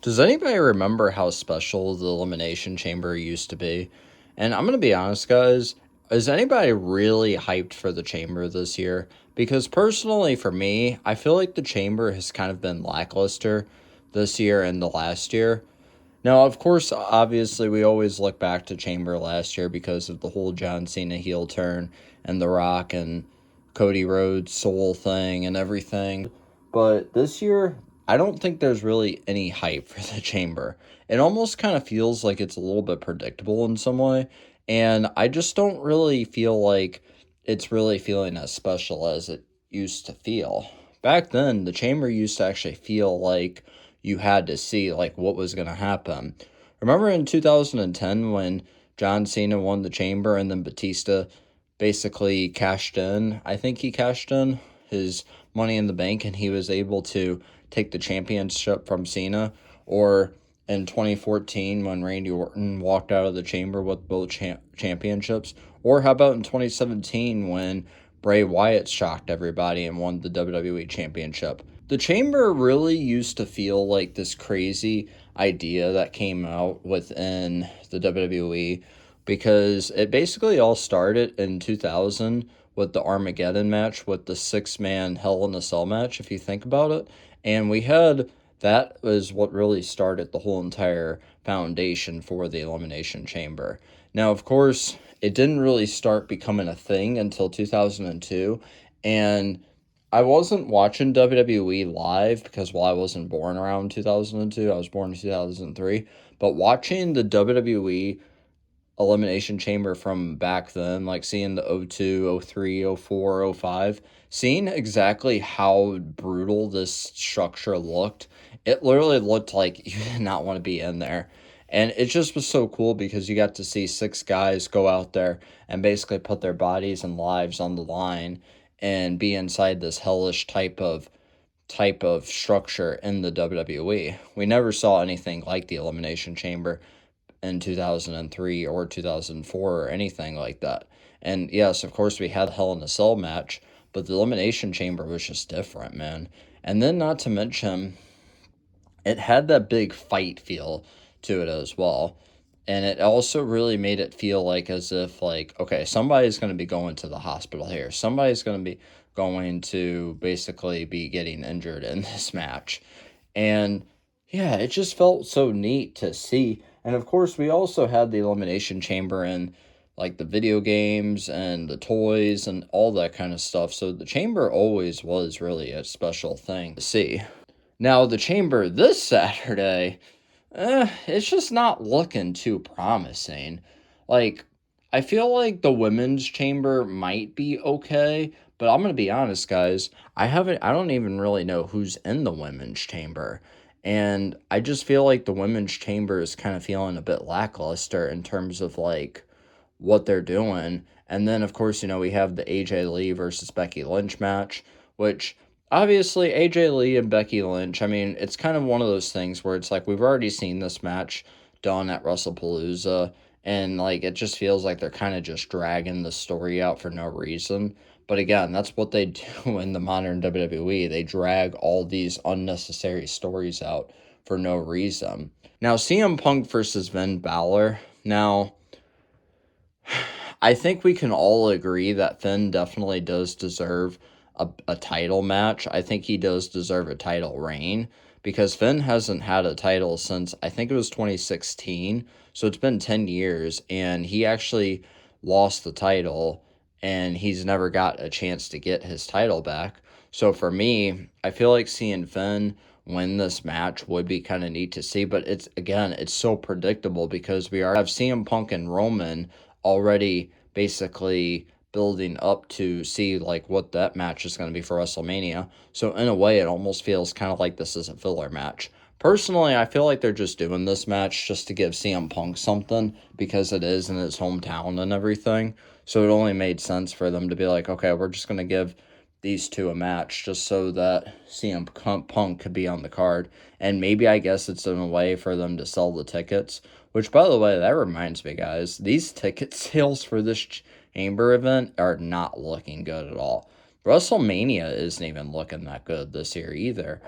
Does anybody remember how special the Elimination Chamber used to be? And I'm going to be honest, guys, is anybody really hyped for the Chamber this year? Because personally, for me, I feel like the Chamber has kind of been lackluster this year and the last year. Now, of course, obviously, we always look back to Chamber last year because of the whole John Cena heel turn and The Rock and Cody Rhodes soul thing and everything. But this year, I don't think there's really any hype for the Chamber. It almost kind of feels like it's a little bit predictable in some way. And I just don't really feel like it's really feeling as special as it used to feel. Back then, the Chamber used to actually feel like you had to see like what was going to happen. Remember in 2010 when John Cena won the Chamber and then Batista basically cashed in? I think he cashed in his Money in the Bank and he was able to take the championship from Cena. Or in 2014 when Randy Orton walked out of the Chamber with both championships. Or how about in 2017 when Bray Wyatt shocked everybody and won the WWE Championship? The Chamber really used to feel like this crazy idea that came out within the WWE because it basically all started in 2000 with the Armageddon match with the six-man Hell in a Cell match, if you think about it. And that was what really started the whole entire foundation for the Elimination Chamber. Now, of course, it didn't really start becoming a thing until 2002, and I wasn't watching WWE live because, well, I wasn't born around 2002. I was born in 2003. But watching the WWE Elimination Chamber from back then, like seeing the 02, 03, 04, 05, seeing exactly how brutal this structure looked, it literally looked like you did not want to be in there. And it just was so cool because you got to see six guys go out there and basically put their bodies and lives on the line and be inside this hellish type of structure in the WWE. We never saw anything like the Elimination Chamber in 2003 or 2004 or anything like that. And yes, of course, we had the Hell in a Cell match, but the Elimination Chamber was just different, man. And then, not to mention, it had that big fight feel to it as well. And it also really made it feel like as if, like, okay, somebody's going to be going to the hospital here. Somebody's going to be going to basically be getting injured in this match. And yeah, it just felt so neat to see. And of course, we also had the Elimination Chamber in like the video games and the toys and all that kind of stuff. So the Chamber always was really a special thing to see. Now, the Chamber this Saturday, it's just not looking too promising. Like, I feel like the women's chamber might be okay, but I'm gonna be honest, guys. I don't even really know who's in the women's chamber. And I just feel like the women's chamber is kind of feeling a bit lackluster in terms of like what they're doing. And then, of course, we have the AJ Lee versus Becky Lynch match, which obviously AJ Lee and Becky Lynch, I mean, it's kind of one of those things where it's like we've already seen this match done at WrestlePalooza, and like it just feels like they're kind of just dragging the story out for no reason. But again, that's what they do in the modern WWE. They drag all these unnecessary stories out for no reason. Now, CM Punk versus Finn Balor. Now, I think we can all agree that Finn definitely does deserve a title match. I think he does deserve a title reign because Finn hasn't had a title since I think it was 2016. So it's been 10 years and he actually lost the title and he's never got a chance to get his title back. So for me, I feel like seeing Finn win this match would be kind of neat to see, but it's so predictable because we have CM Punk and Roman already basically building up to see like what that match is going to be for WrestleMania. So in a way, it almost feels kind of like this is a filler match. Personally, I feel like they're just doing this match just to give CM Punk something because it is in his hometown and everything. So it only made sense for them to be like, okay, we're just going to give these two a match just so that CM Punk could be on the card. And maybe I guess it's in a way for them to sell the tickets. Which, by the way, that reminds me, guys, these ticket sales for this Chamber event are not looking good at all. WrestleMania isn't even looking that good this year either.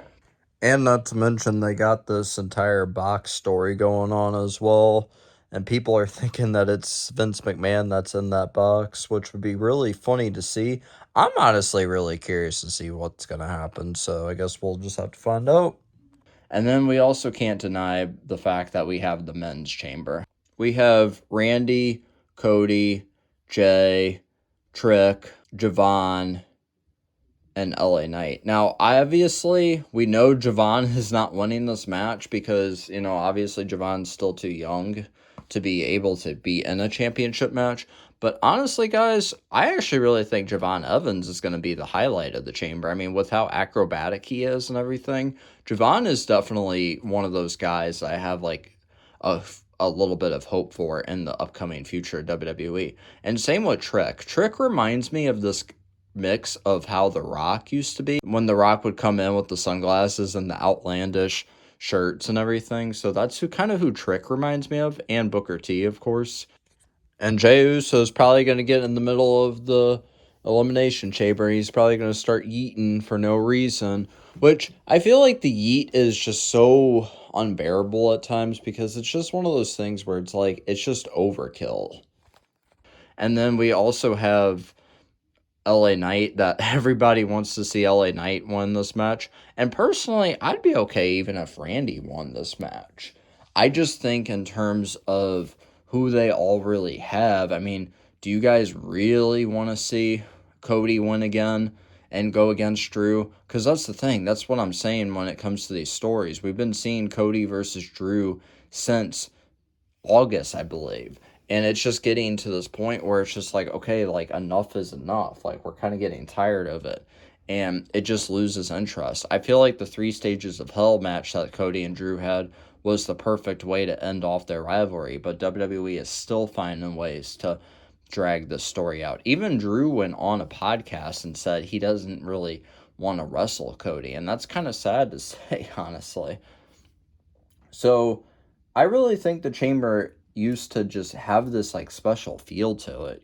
And not to mention, they got this entire box story going on as well. And people are thinking that it's Vince McMahon that's in that box, which would be really funny to see. I'm honestly really curious to see what's going to happen. So I guess we'll just have to find out. And then we also can't deny the fact that we have the men's chamber. We have Randy, Cody, Jay, Trick, Javon, and LA Knight. Now, obviously, we know Javon is not winning this match because, obviously Javon's still too young to be able to be in a championship match. But honestly, guys, I actually really think Javon Evans is going to be the highlight of the chamber. I mean, with how acrobatic he is and everything, Javon is definitely one of those guys I have like a, a little bit of hope for in the upcoming future of WWE. And same with Trick. Trick reminds me of this mix of how The Rock used to be when The Rock would come in with the sunglasses and the outlandish shirts and everything. So that's who Trick reminds me of, and Booker T, of course. And Jey Uso is probably going to get in the middle of the elimination chamber. He's probably going to start yeeting for no reason, which I feel like the yeet is just so unbearable at times because it's just one of those things where it's like it's just overkill. And then we also have LA Knight, that everybody wants to see LA Knight win this match. And personally, I'd be okay even if Randy won this match. I just think in terms of who they all really have, I mean, do you guys really want to see Cody win again and go against Drew? Because that's the thing. That's what I'm saying when it comes to these stories. We've been seeing Cody versus Drew since August, I believe. And it's just getting to this point where it's just like, okay, like enough is enough. Like we're kind of getting tired of it. And it just loses interest. I feel like the 3 stages of hell match that Cody and Drew had was the perfect way to end off their rivalry. But WWE is still finding ways to drag this story out. Even Drew went on a podcast and said he doesn't really want to wrestle Cody. And that's kind of sad to say, honestly. So I really think the chamber used to just have this like special feel to it.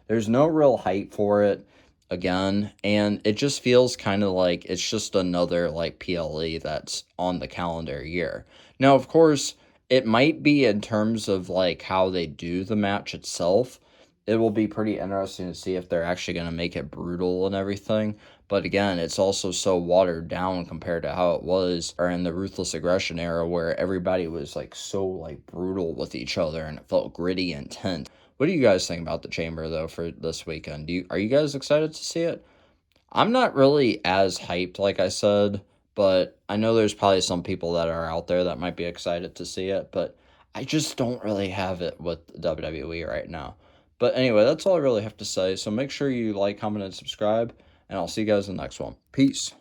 There's no real hype for it again, and it just feels kind of like it's just another like PLE that's on the calendar year. Now, of course, it might be in terms of like how they do the match itself. It will be pretty interesting to see if they're actually going to make it brutal and everything. But again, it's also so watered down compared to how it was or in the Ruthless Aggression era where everybody was like so like brutal with each other and it felt gritty and tense. What do you guys think about the chamber though for this weekend? Are you guys excited to see it? I'm not really as hyped like I said, but I know there's probably some people that are out there that might be excited to see it, but I just don't really have it with WWE right now. But anyway, that's all I really have to say. So make sure you like, comment, and subscribe, and I'll see you guys in the next one. Peace.